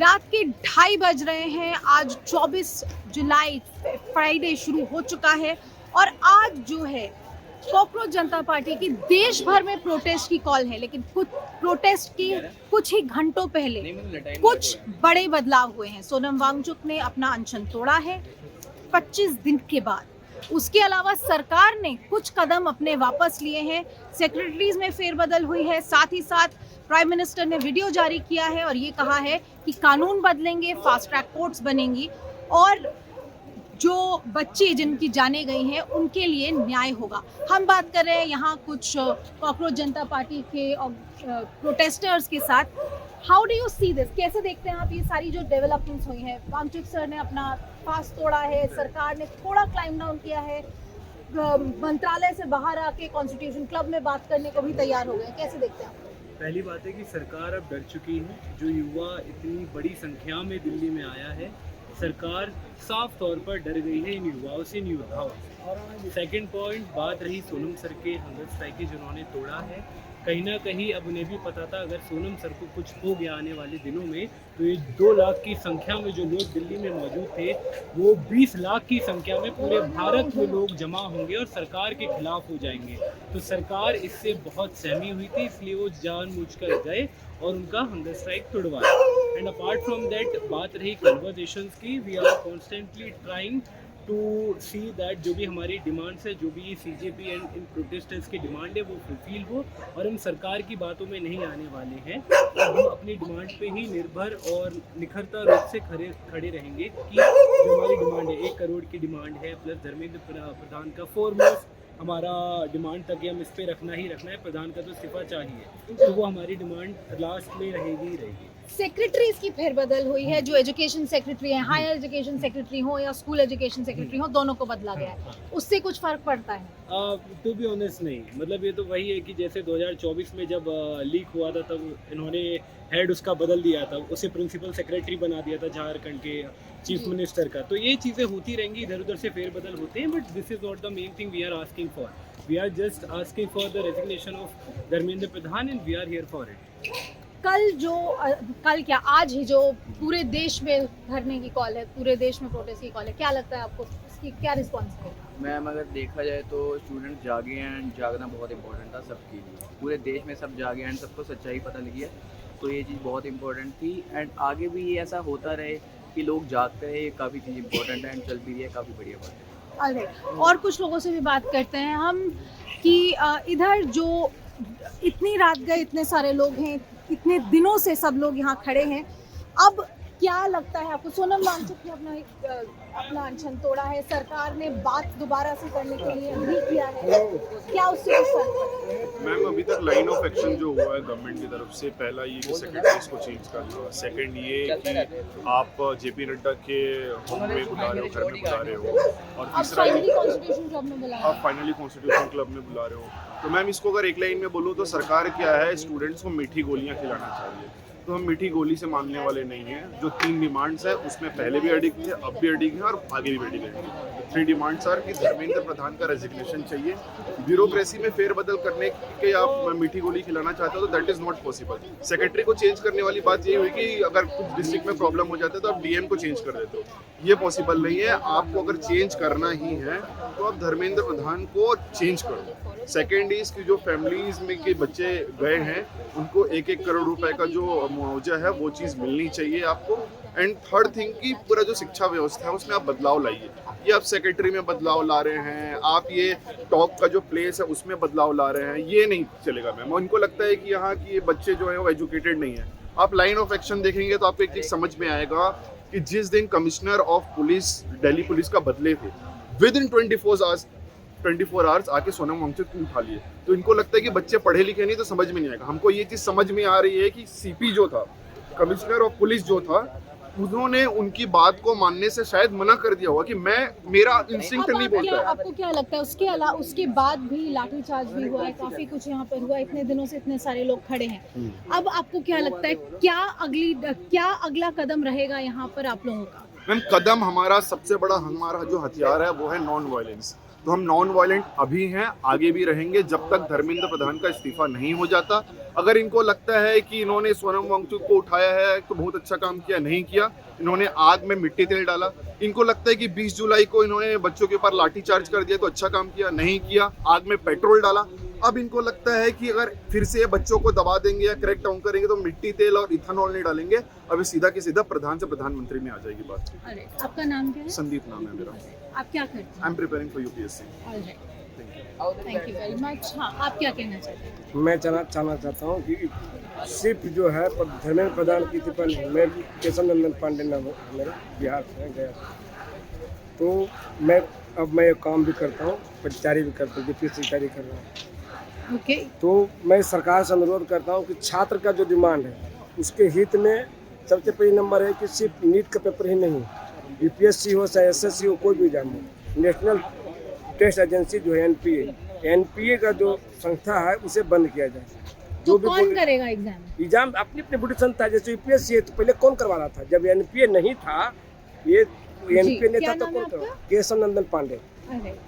रात के 2:30 बज रहे हैं। आज 24 जुलाई फ्राइडे शुरू हो चुका है और आज जो है कॉकरोच जनता पार्टी की देश भर में प्रोटेस्ट की कॉल है, लेकिन कुछ प्रोटेस्ट की कुछ ही घंटों पहले कुछ बड़े बदलाव हुए हैं। सोनम वांगचुक ने अपना अनशन तोड़ा है 25 दिन के बाद। उसके अलावा सरकार ने कुछ कदम अपने वापस लिए हैं। सेक्रेटरीज में फेरबदल हुई है, साथ ही साथ प्राइम मिनिस्टर ने वीडियो जारी किया है और ये कहा है कि कानून बदलेंगे, फास्ट ट्रैक कोर्ट्स बनेंगी और जो बच्चे जिनकी जाने गई हैं उनके लिए न्याय होगा। हम बात कर रहे हैं यहाँ कुछ कॉकरोच जनता पार्टी के प्रोटेस्टर्स के साथ। How do you see this? कैसे देखते हैं आप ये सारी जो डेवलपमेंट्स हुई हैं? वांगचुक सर ने अपना पास तोड़ा है, सरकार ने थोड़ा क्लाइम डाउन किया है, मंत्रालय से बाहर आके कॉन्स्टिट्यूशन क्लब में बात करने को भी तैयार हो गए। कैसे देखते हैं आप? पहली बात है कि सरकार अब डर चुकी है। जो युवा इतनी बड़ी संख्या में दिल्ली में आया है, सरकार साफ तौर पर डर गई है इन युवाओं से, इन योद्धाओं से। सेकेंड पॉइंट, बात रही सोनम सर के हंगर स्ट्राइक की जिन्होंने तोड़ा है। कहीं ना कहीं अब उन्हें भी पता था अगर सोनम सर को कुछ हो गया आने वाले दिनों में तो ये 2 लाख की संख्या में जो लोग दिल्ली में मौजूद थे वो 20 लाख की संख्या में पूरे भारत में लोग जमा होंगे और सरकार के खिलाफ हो जाएंगे। तो सरकार इससे बहुत सहमी हुई थी, इसलिए वो जानबूझकर गए और उनका हंगर स्ट्राइक तोड़वाया। एंड अपार्ट फ्रॉम दैट, बात रही कन्वर्सेशंस की, we are constantly trying to see that जो भी हमारी डिमांड्स है, जो भी सीजेपी एंड इन प्रोटेस्टर्स की डिमांड है वो फुलफिल हो और हम सरकार की बातों में नहीं आने वाले हैं। और हम अपनी डिमांड पे ही निर्भर और निखरता रूप से खड़े रहेंगे कि जो हमारी डिमांड है 1 करोड़ की डिमांड है, प्लस धर्मेंद्र प्रधान का फॉरमोस्ट हमारा डिमांड तक हम इस पे रखना ही रखना है। प्रधान का तो इस्तीफा चाहिए, तो वो हमारी डिमांड लास्ट में रहेगी ही रहेगी। सेक्रेटरीज की फेरबदल हुई है, जो एजुकेशन सेक्रेटरी है, हायर एजुकेशन सेक्रेटरी हो या स्कूल एजुकेशन सेक्रेटरी हो, दोनों को बदला गया है। उससे कुछ फर्क पड़ता है? टू बी ऑनेस्ट नहीं, मतलब ये तो वही है कि जैसे 2024 में जब लीक हुआ था तब इन्होंने हेड उसका बदल दिया था, उसे प्रिंसिपल सेक्रेटरी बना दिया था झारखंड के चीफ मिनिस्टर का। तो ये चीज़ें होती रहेंगी, इधर उधर से फेरबदल होते हैं, but this is not the main thing we are asking for. We are just asking for the resignation of Dharmendra Pradhan and we are here for it. कल क्या आज ही जो पूरे देश में धरने की कॉल है, पूरे देश में प्रोटेस्ट की कॉल है, क्या लगता है आपको इसकी क्या रिस्पॉन्स है? मैम, अगर देखा जाए तो स्टूडेंट जागे हैं एंड जागना बहुत इंपॉर्टेंट था सबके लिए। पूरे देश में सब जागे एंड सबको सच्चाई पता लगी है, तो ये चीज़ बहुत इंपॉर्टेंट थी। एंड आगे भी ये ऐसा होता रहे कि लोग जागते रहे, ये काफ़ी चीज़ इंपॉर्टेंट है एंड चल भी रही है, काफ़ी बढ़िया बात है। ऑलराइट, और कुछ लोगों से भी बात करते हैं हम कि इधर जो इतनी रात गए, इतने सारे लोग हैं, इतने दिनों से सब लोग यहाँ खड़े हैं। अब क्या लगता है आपको? सोनम वांगचुक ने अपना अनशन तोड़ा है, सरकार ने बात दोबारा से करने के लिए भी किया है, क्या उससे कुछ फर्क पड़ा? मैम, अभी तक लाइन ऑफ एक्शन जो हुआ है गवर्नमेंट की तरफ से, पहला ये कि सेक्रेटरीज को चेंज करना, सेकंड ये कि आप जेपी नड्डा के होम में बुला रहे हो, घर में बुला रहे हो, और तीसरा फाइनली कॉन्स्टिट्यूशन क्लब में बुला आप फाइनली कॉन्स्टिट्यूशन क्लब में बुला रहे हो। तो मैम, इसको अगर एक लाइन में बोलूँ तो सरकार क्या है, स्टूडेंट्स को मीठी गोलियाँ खिलाना चाहिए। तो हम मीठी गोली से मानने वाले नहीं हैं। जो 3 डिमांड्स हैं उसमें पहले भी अडिग थे, अब भी अडिग हैं और आगे भी अडिग रहेंगे। 3 डिमांड्स आर कि धर्मेंद्र प्रधान का रेजिग्नेशन चाहिए, ब्यूरोक्रेसी में फेरबदल करने के आप मीठी गोली खिलाना चाहते हो तो that is not possible. Secretary को चेंज करने वाली बात ये हुई कि अगर कुछ डिस्ट्रिक्ट में प्रॉब्लम हो जाता है तो आप डीएम को चेंज कर देते हो, ये पॉसिबल नहीं है। आपको अगर चेंज करना ही है तो आप धर्मेंद्र प्रधान को चेंज करो। सेकेंड इज कि जो फैमिलीज में के बच्चे गए हैं उनको 1-1 करोड़ रुपए का जो मुआवजा है वो चीज़ मिलनी चाहिए आपको। एंड थर्ड थिंग कि पूरा जो शिक्षा व्यवस्था है उसमें आप बदलाव लाइए। ये आप सेक्रेटरी में बदलाव ला रहे हैं, आप ये टॉप का जो प्लेस है उसमें बदलाव ला रहे हैं, ये नहीं चलेगा मैम। उनको लगता है कि यहाँ की ये बच्चे जो है वो एजुकेटेड नहीं है। आप लाइन ऑफ एक्शन देखेंगे तो आपको एक चीज़ समझ में आएगा कि जिस दिन commissioner of police Delhi police का बदले थे, विद इन 24 आवर्स आके सोनम वांगचुक को उठा लिए। तो इनको लगता है कि बच्चे पढ़े लिखे नहीं तो समझ में नहीं आएगा। हमको ये चीज़ समझ में आ रही है कि सीपी जो था, कमिश्नर ऑफ पुलिस जो था, उन्होंने उनकी बात को मानने से शायद मना कर दिया होगा कि मेरा इंस्टिंक्ट नहीं बोलता है। आपको क्या लगता है उसके बाद भी लाठीचार्ज भी हुआ है, काफी कुछ यहाँ पर हुआ, इतने दिनों से इतने सारे लोग खड़े हैं। अब आपको क्या लगता है क्या अगला कदम रहेगा यहाँ पर आप लोगों का? मैम, कदम हमारा सबसे बड़ा हमारा जो हथियार है वो है नॉन वायलेंस। तो हम नॉन वायलेंट अभी हैं, आगे भी रहेंगे जब तक धर्मेंद्र प्रधान का इस्तीफा नहीं हो जाता। अगर इनको लगता है कि इन्होंने सोनम वांगचुक को उठाया है तो बहुत अच्छा काम किया, नहीं किया, इन्होंने आग में मिट्टी तेल डाला। इनको लगता है कि 20 जुलाई को इन्होंने बच्चों के ऊपर लाठी चार्ज कर दिया तो अच्छा काम किया, नहीं किया, आग में पेट्रोल डाला। अब इनको लगता है कि अगर फिर से बच्चों को दबा देंगे या क्रैक डाउन करेंगे तो मिट्टी तेल और इथेनॉल नहीं डालेंगे, अभी सीधा के सीधा प्रधान से प्रधानमंत्री में आ जाएगी बात। अरे आपका नाम क्या है? संदीप नाम है मेरा। आप क्या करते हैं? I am preparing for UPSC. Thank you very much. हाँ, आप क्या कहना चाहते हैं? मैं कहना चाहता हूँ कि सिर्फ जो है धर्मेंद्र प्रधान की इस्तीफा नहीं, मैं केशव नंदन पांडे नाम है मेरा, बिहार से गया था। तो मैं काम भी करता हूँ, तैयारी भी करता हूँ, यूपीएससी की तैयारी कर रहा हूँ। ओके, तो मैं सरकार से अनुरोध करता हूँ कि छात्र का जो डिमांड है उसके हित में सबसे पहले नंबर है कि सिर्फ नीट का पेपर ही नहीं, यूपीएससी हो चाहे एसएससी हो, कोई भी एग्जाम हो, नेशनल टेस्ट एजेंसी जो है एनपीए का जो संस्था है उसे बंद किया जाए। तो कौन करेगा एग्जाम? अपनी अपनी बुरी संस्था, जैसे यूपीएससी है तो पहले कौन करवा रहा था, जब एनपीए नहीं था, ये एनपीए नहीं था तो कौन करवा? केशव नंदन पांडे। अरे